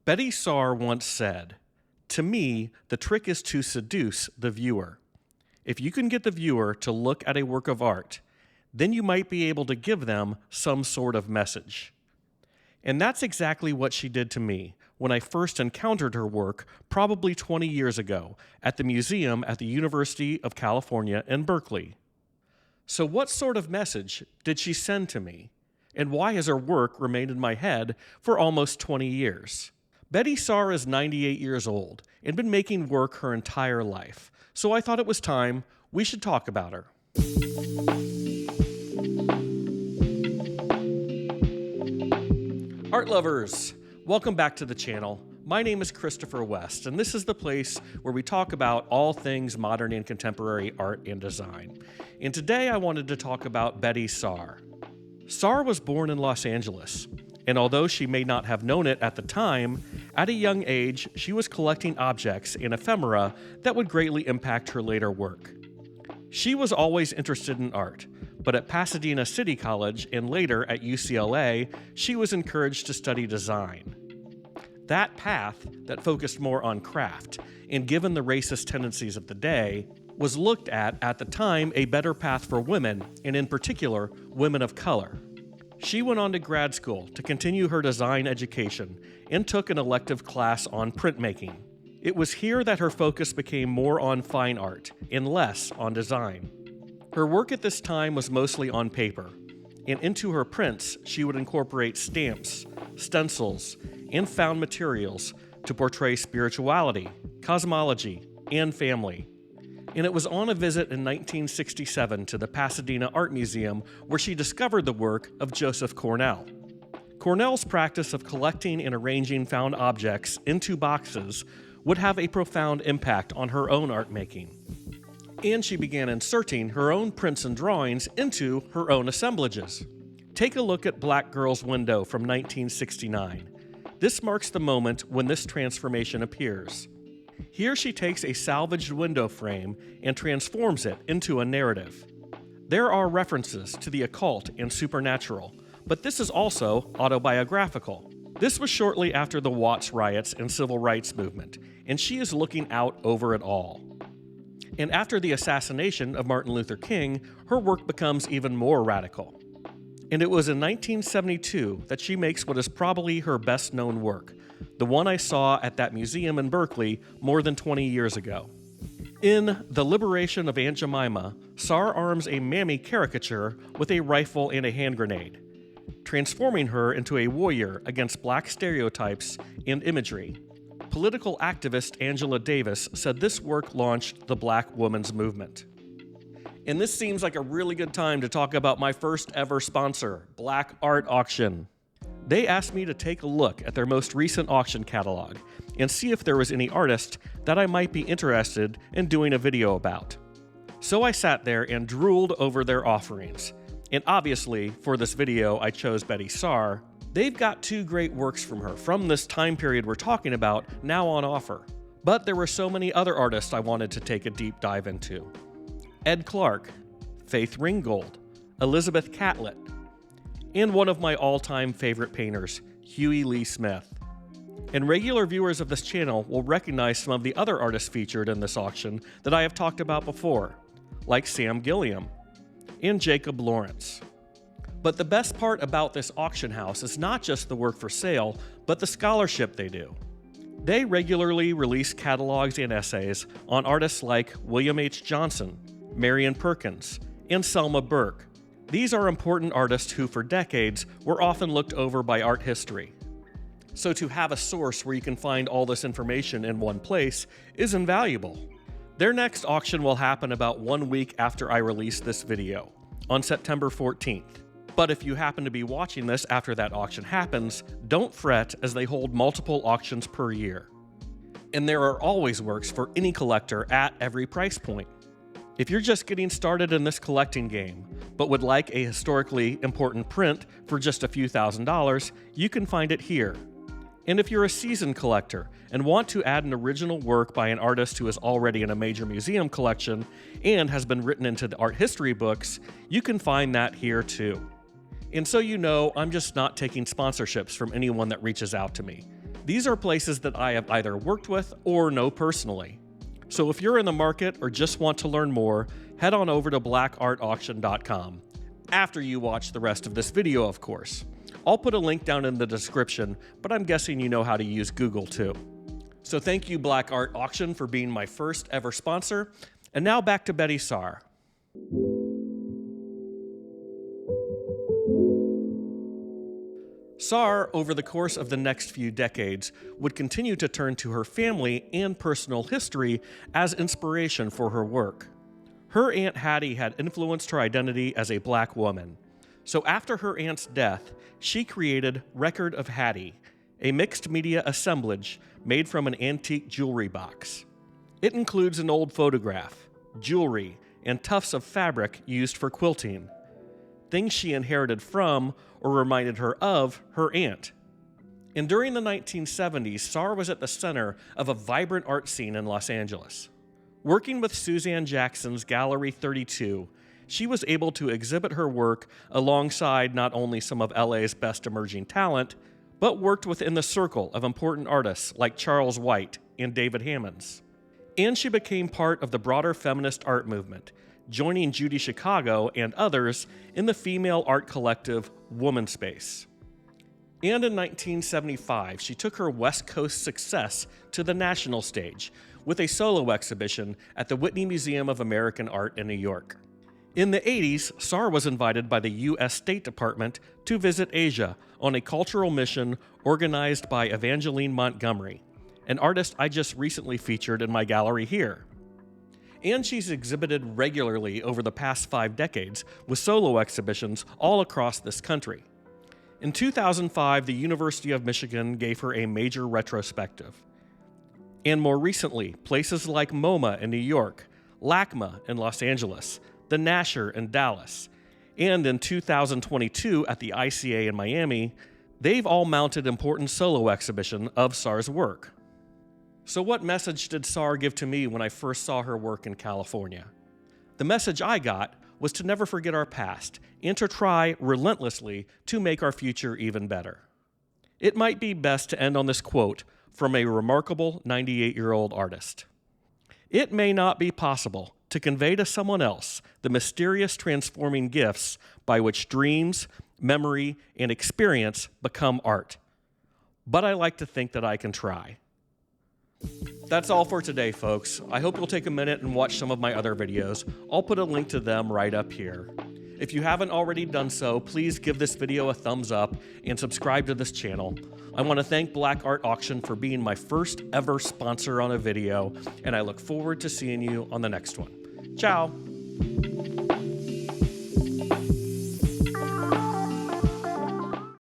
Betye Saar once said, "To me, the trick is to seduce the viewer. If you can get the viewer to look at a work of art, then you might be able to give them some sort of message." And that's exactly what she did to me when I first encountered her work probably 20 years ago at the museum at the University of California in Berkeley. So what sort of message did she send to me? And why has her work remained in my head for almost 20 years? Betye Saar is 98 years old and been making work her entire life, so I thought it was time we should talk about her. Art lovers, welcome back to the channel. My name is Christopher West, and this is the place where we talk about all things modern and contemporary art and design. And today I wanted to talk about Betye Saar. Saar was born in Los Angeles, and although she may not have known it at the time, at a young age she was collecting objects and ephemera that would greatly impact her later work. She was always interested in art, but at Pasadena City College and later at UCLA, she was encouraged to study design. That path, that focused more on craft, and given the racist tendencies of the day, was looked at the time, a better path for women, and in particular, women of color. She went on to grad school to continue her design education and took an elective class on printmaking. It was here that her focus became more on fine art and less on design. Her work at this time was mostly on paper, and into her prints she would incorporate stamps, stencils, and found materials to portray spirituality, cosmology, and family. And it was on a visit in 1967 to the Pasadena Art Museum where she discovered the work of Joseph Cornell. Cornell's practice of collecting and arranging found objects into boxes would have a profound impact on her own art making. And she began inserting her own prints and drawings into her own assemblages. Take a look at Black Girl's Window from 1969. This marks the moment when this transformation appears. Here she takes a salvaged window frame and transforms it into a narrative. There are references to the occult and supernatural, but this is also autobiographical. This was shortly after the Watts riots and civil rights movement, and she is looking out over it all. And after the assassination of Martin Luther King, her work becomes even more radical. And it was in 1972 that she makes what is probably her best-known work, the one I saw at that museum in Berkeley more than 20 years ago. In The Liberation of Aunt Jemima, Saar arms a mammy caricature with a rifle and a hand grenade, transforming her into a warrior against black stereotypes and imagery. Political activist Angela Davis said this work launched the Black women's movement. And this seems like a really good time to talk about my first ever sponsor, Black Art Auction. They asked me to take a look at their most recent auction catalog and see if there was any artist that I might be interested in doing a video about. So I sat there and drooled over their offerings. And obviously, for this video, I chose Betye Saar. They've got two great works from her from this time period we're talking about now on offer. But there were so many other artists I wanted to take a deep dive into. Ed Clark, Faith Ringgold, Elizabeth Catlett, and one of my all-time favorite painters, Huey Lee Smith. And regular viewers of this channel will recognize some of the other artists featured in this auction that I have talked about before, like Sam Gilliam and Jacob Lawrence. But the best part about this auction house is not just the work for sale, but the scholarship they do. They regularly release catalogs and essays on artists like William H. Johnson, Marion Perkins, and Selma Burke. These are important artists who for decades were often looked over by art history. So to have a source where you can find all this information in one place is invaluable. Their next auction will happen about 1 week after I release this video, on September 14th. But if you happen to be watching this after that auction happens, don't fret as they hold multiple auctions per year. And there are always works for any collector at every price point. If you're just getting started in this collecting game, but would like a historically important print for just a few $1,000s, you can find it here. And if you're a seasoned collector and want to add an original work by an artist who is already in a major museum collection and has been written into the art history books, you can find that here too. And so you know, I'm just not taking sponsorships from anyone that reaches out to me. These are places that I have either worked with or know personally. So if you're in the market or just want to learn more, head on over to blackartauction.com. After you watch the rest of this video, of course. I'll put a link down in the description, but I'm guessing you know how to use Google too. So thank you, Black Art Auction, for being my first ever sponsor. And now back to Betye Saar. Saar, over the course of the next few decades, would continue to turn to her family and personal history as inspiration for her work. Her Aunt Hattie had influenced her identity as a black woman. So after her aunt's death, she created Record of Hattie, a mixed media assemblage made from an antique jewelry box. It includes an old photograph, jewelry, and tufts of fabric used for quilting, things she inherited from or reminded her of her aunt. And during the 1970s, Saar was at the center of a vibrant art scene in Los Angeles. Working with Suzanne Jackson's Gallery 32, she was able to exhibit her work alongside not only some of LA's best emerging talent, but worked within the circle of important artists like Charles White and David Hammonds. And she became part of the broader feminist art movement, joining Judy Chicago and others in the female art collective Woman Space. And in 1975, she took her West Coast success to the national stage with a solo exhibition at the Whitney Museum of American Art in New York. In the 80s, Saar was invited by the U.S. State Department to visit Asia on a cultural mission organized by Evangeline Montgomery, an artist I just recently featured in my gallery here. And she's exhibited regularly over the past 5 decades with solo exhibitions all across this country. In 2005, the University of Michigan gave her a major retrospective. And more recently, places like MoMA in New York, LACMA in Los Angeles, the Nasher in Dallas, and in 2022 at the ICA in Miami, they've all mounted important solo exhibition of Saar's work. So what message did Saar give to me when I first saw her work in California? The message I got was to never forget our past and to try relentlessly to make our future even better. It might be best to end on this quote from a remarkable 98-year-old artist. It may not be possible to convey to someone else the mysterious transforming gifts by which dreams, memory, and experience become art. But I like to think that I can try. That's all for today, folks. I hope you'll take a minute and watch some of my other videos. I'll put a link to them right up here. If you haven't already done so, please give this video a thumbs up and subscribe to this channel. I want to thank Black Art Auction for being my first ever sponsor on a video, and I look forward to seeing you on the next one. Ciao!